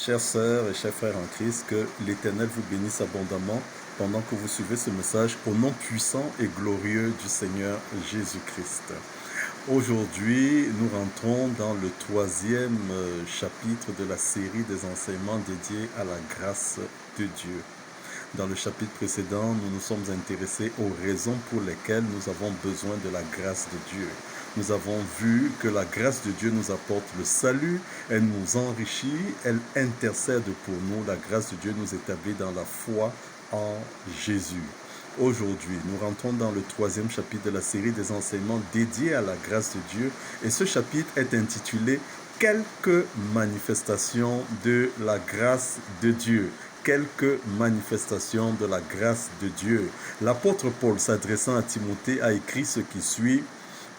Chères sœurs et chers frères en Christ, que l'Éternel vous bénisse abondamment pendant que vous suivez ce message au nom puissant et glorieux du Seigneur Jésus-Christ. Aujourd'hui, nous rentrons dans le troisième chapitre de la série des enseignements dédiés à la grâce de Dieu. Dans le chapitre précédent, nous nous sommes intéressés aux raisons pour lesquelles nous avons besoin de la grâce de Dieu. Nous avons vu que la grâce de Dieu nous apporte le salut, elle nous enrichit, elle intercède pour nous. La grâce de Dieu nous établit dans la foi en Jésus. Aujourd'hui, nous rentrons dans le troisième chapitre de la série des enseignements dédiés à la grâce de Dieu. Et ce chapitre est intitulé « Quelques manifestations de la grâce de Dieu ». Quelques manifestations de la grâce de Dieu. L'apôtre Paul, s'adressant à Timothée, a écrit ce qui suit,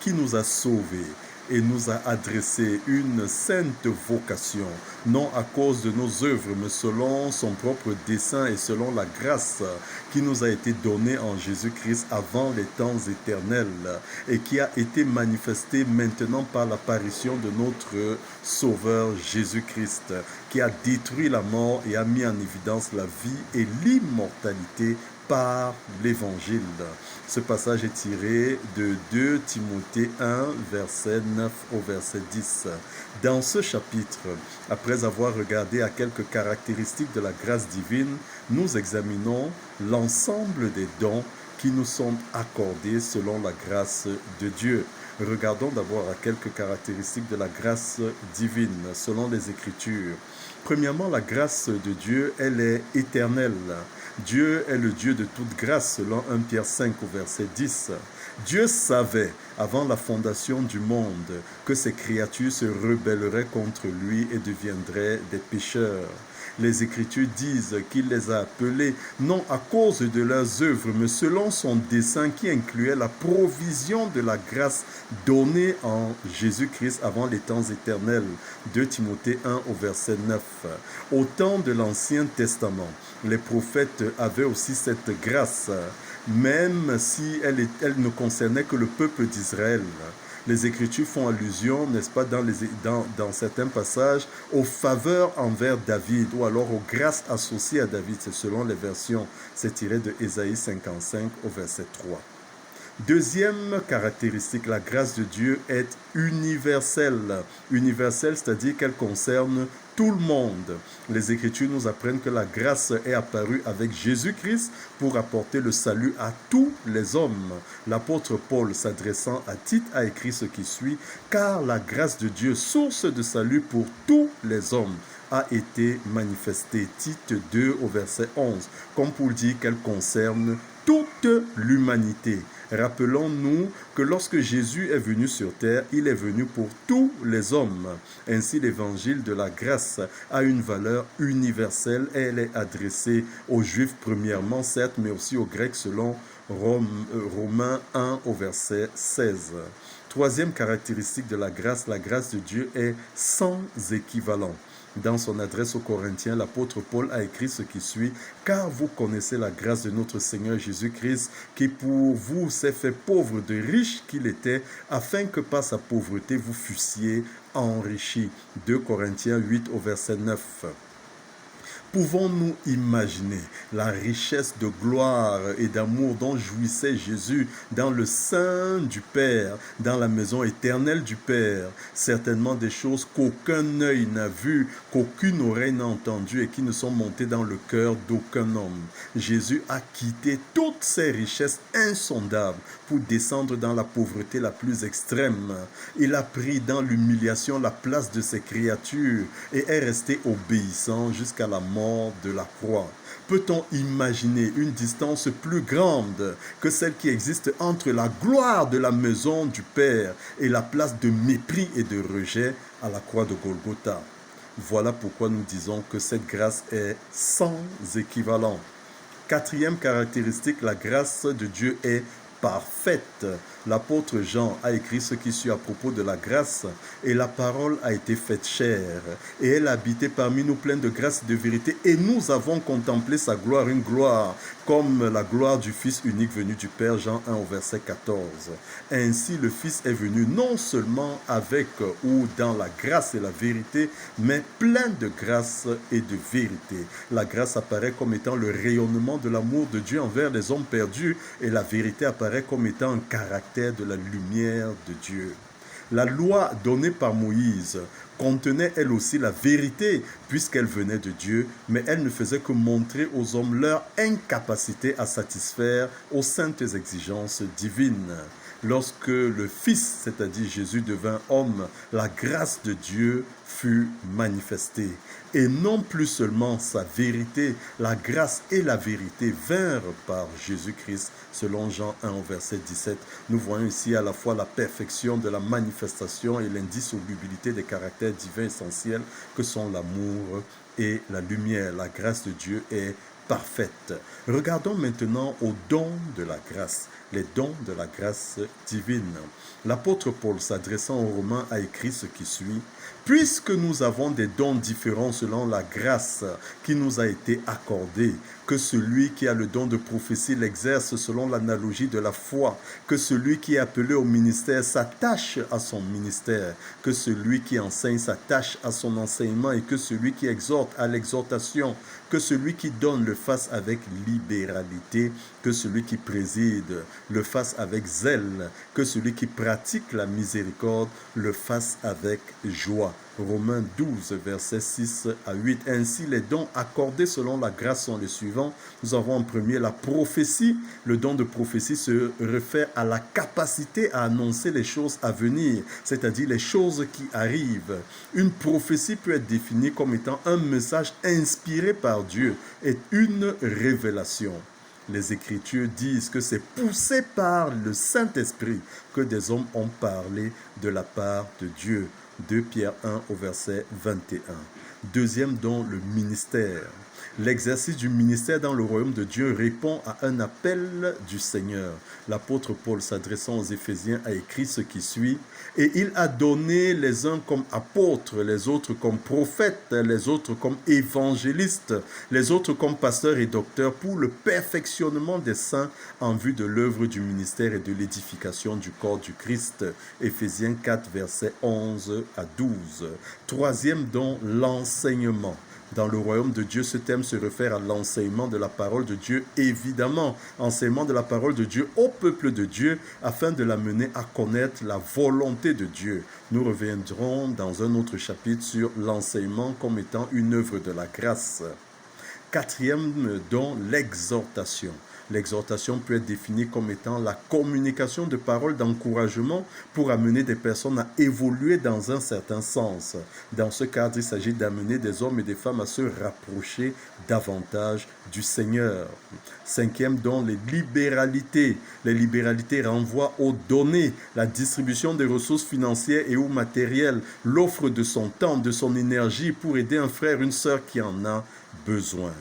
qui nous a sauvés et nous a adressé une sainte vocation, non à cause de nos œuvres, mais selon son propre dessein et selon la grâce qui nous a été donnée en Jésus-Christ avant les temps éternels et qui a été manifestée maintenant par l'apparition de notre Sauveur Jésus-Christ, qui a détruit la mort et a mis en évidence la vie et l'immortalité par l'Évangile. Ce passage est tiré de 2 Timothée 1, verset 9 au verset 10. Dans ce chapitre, après avoir regardé à quelques caractéristiques de la grâce divine, nous examinons l'ensemble des dons qui nous sont accordés selon la grâce de Dieu. Regardons d'abord à quelques caractéristiques de la grâce divine selon les Écritures. Premièrement, la grâce de Dieu, elle est éternelle. Dieu est le Dieu de toute grâce, selon 1 Pierre 5 au verset 10. Dieu savait, avant la fondation du monde, que ses créatures se rebelleraient contre lui et deviendraient des pécheurs. Les Écritures disent qu'il les a appelés non à cause de leurs œuvres, mais selon son dessein qui incluait la provision de la grâce donnée en Jésus-Christ avant les temps éternels. 2 Timothée 1 au verset 9. Au temps de l'Ancien Testament, les prophètes avaient aussi cette grâce, même si elle ne concernait que le peuple d'Israël. Les Écritures font allusion, n'est-ce pas, dans certains passages, aux faveurs envers David ou alors aux grâces associées à David. C'est selon les versions. C'est tiré de Ésaïe 55 au verset 3. Deuxième caractéristique, la grâce de Dieu est universelle. Universelle, c'est-à-dire qu'elle concerne tout le monde. Les Écritures nous apprennent que la grâce est apparue avec Jésus-Christ pour apporter le salut à tous les hommes. L'apôtre Paul, s'adressant à Tite, a écrit ce qui suit, « Car la grâce de Dieu, source de salut pour tous les hommes, a été manifestée. » Tite 2 au verset 11, comme pour dire qu'elle concerne toute l'humanité. Rappelons-nous que lorsque Jésus est venu sur terre, il est venu pour tous les hommes. Ainsi, l'évangile de la grâce a une valeur universelle et elle est adressée aux Juifs premièrement, certes, mais aussi aux Grecs selon Romains 1 au verset 16. Troisième caractéristique de la grâce de Dieu est sans équivalent. Dans son adresse aux Corinthiens, l'apôtre Paul a écrit ce qui suit, « Car vous connaissez la grâce de notre Seigneur Jésus-Christ, qui pour vous s'est fait pauvre de riche qu'il était, afin que par sa pauvreté vous fussiez enrichis. » 2 Corinthiens 8 au verset 9. Pouvons-nous imaginer la richesse de gloire et d'amour dont jouissait Jésus dans le sein du Père, dans la maison éternelle du Père? Certainement des choses qu'aucun œil n'a vues, qu'aucune oreille n'a entendues et qui ne sont montées dans le cœur d'aucun homme. Jésus a quitté toutes ces richesses insondables pour descendre dans la pauvreté la plus extrême. Il a pris dans l'humiliation la place de ses créatures et est resté obéissant jusqu'à la mort de la croix. Peut-on imaginer une distance plus grande que celle qui existe entre la gloire de la maison du Père et la place de mépris et de rejet à la croix de Golgotha? Voilà pourquoi nous disons que cette grâce est sans équivalent. Quatrième caractéristique, la grâce de Dieu est parfaite. L'apôtre Jean a écrit ce qui suit à propos de la grâce. Et la parole a été faite chair, et elle a habité parmi nous pleine de grâce et de vérité, et nous avons contemplé sa gloire, une gloire comme la gloire du Fils unique venu du Père, Jean 1 au verset 14. Ainsi le Fils est venu non seulement avec ou dans la grâce et la vérité, mais plein de grâce et de vérité. La grâce apparaît comme étant le rayonnement de l'amour de Dieu envers les hommes perdus, et la vérité apparaît comme étant un caractère de la lumière de Dieu. La loi donnée par Moïse contenait elle aussi la vérité, puisqu'elle venait de Dieu, mais elle ne faisait que montrer aux hommes leur incapacité à satisfaire aux saintes exigences divines. Lorsque le Fils, c'est-à-dire Jésus, devint homme, la grâce de Dieu fut manifestée. Et non plus seulement sa vérité, la grâce et la vérité vinrent par Jésus-Christ, selon Jean 1 au verset 17. Nous voyons ici à la fois la perfection de la manifestation et l'indissolubilité des caractères divins essentiels que sont l'amour et la lumière. La grâce de Dieu est parfaite. Regardons maintenant aux dons de la grâce, les dons de la grâce divine. L'apôtre Paul, s'adressant aux Romains, a écrit ce qui suit. Puisque nous avons des dons différents selon la grâce qui nous a été accordée, que celui qui a le don de prophétie l'exerce selon l'analogie de la foi, que celui qui est appelé au ministère s'attache à son ministère, que celui qui enseigne s'attache à son enseignement et que celui qui exhorte à l'exhortation, que celui qui donne le fasse avec libéralité, que celui qui préside le fasse avec zèle, que celui qui pratique la miséricorde le fasse avec joie. Romains 12, versets 6 à 8. Ainsi, les dons accordés selon la grâce sont les suivants. Nous avons en premier la prophétie. Le don de prophétie se réfère à la capacité à annoncer les choses à venir, c'est-à-dire les choses qui arrivent. Une prophétie peut être définie comme étant un message inspiré par Dieu et une révélation. Les Écritures disent que c'est poussé par le Saint-Esprit que des hommes ont parlé de la part de Dieu. 2 Pierre 1 au verset 21. Deuxième don, le ministère. L'exercice du ministère dans le royaume de Dieu répond à un appel du Seigneur. L'apôtre Paul, s'adressant aux Éphésiens, a écrit ce qui suit. Et il a donné les uns comme apôtres, les autres comme prophètes, les autres comme évangélistes, les autres comme pasteurs et docteurs pour le perfectionnement des saints en vue de l'œuvre du ministère et de l'édification du corps du Christ. Éphésiens 4, versets 11 à 12. Troisième don, l'enseignement. Dans le royaume de Dieu, ce thème se réfère à l'enseignement de la parole de Dieu, évidemment, enseignement de la parole de Dieu au peuple de Dieu, afin de l'amener à connaître la volonté de Dieu. Nous reviendrons dans un autre chapitre sur l'enseignement comme étant une œuvre de la grâce. Quatrième don, l'exhortation. L'exhortation peut être définie comme étant la communication de paroles d'encouragement pour amener des personnes à évoluer dans un certain sens. Dans ce cadre, il s'agit d'amener des hommes et des femmes à se rapprocher davantage du Seigneur. Cinquième don, les libéralités. Les libéralités renvoient aux données, la distribution des ressources financières et ou matérielles, l'offre de son temps, de son énergie pour aider un frère, une sœur qui en a besoin.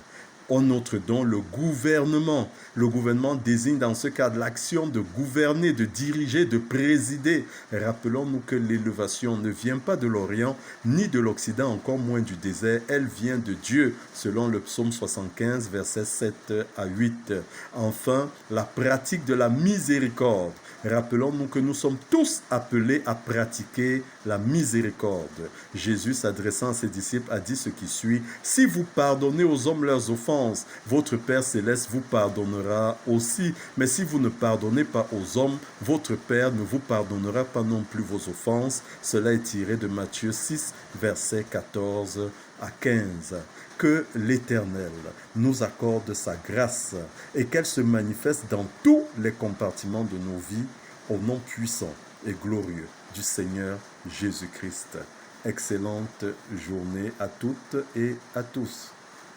Un autre don, le gouvernement. Le gouvernement désigne dans ce cadre l'action de gouverner, de diriger, de présider. Rappelons-nous que l'élévation ne vient pas de l'Orient, ni de l'Occident, encore moins du désert. Elle vient de Dieu, selon le psaume 75, versets 7 à 8. Enfin, la pratique de la miséricorde. Rappelons-nous que nous sommes tous appelés à pratiquer la miséricorde. Jésus, s'adressant à ses disciples, a dit ce qui suit. « Si vous pardonnez aux hommes leurs offenses, votre Père céleste vous pardonnera aussi. Mais si vous ne pardonnez pas aux hommes, votre Père ne vous pardonnera pas non plus vos offenses. » Cela est tiré de Matthieu 6, versets 14 à 15. Que l'Éternel nous accorde sa grâce et qu'elle se manifeste dans tous les compartiments de nos vies au nom puissant et glorieux du Seigneur Jésus-Christ. Excellente journée à toutes et à tous.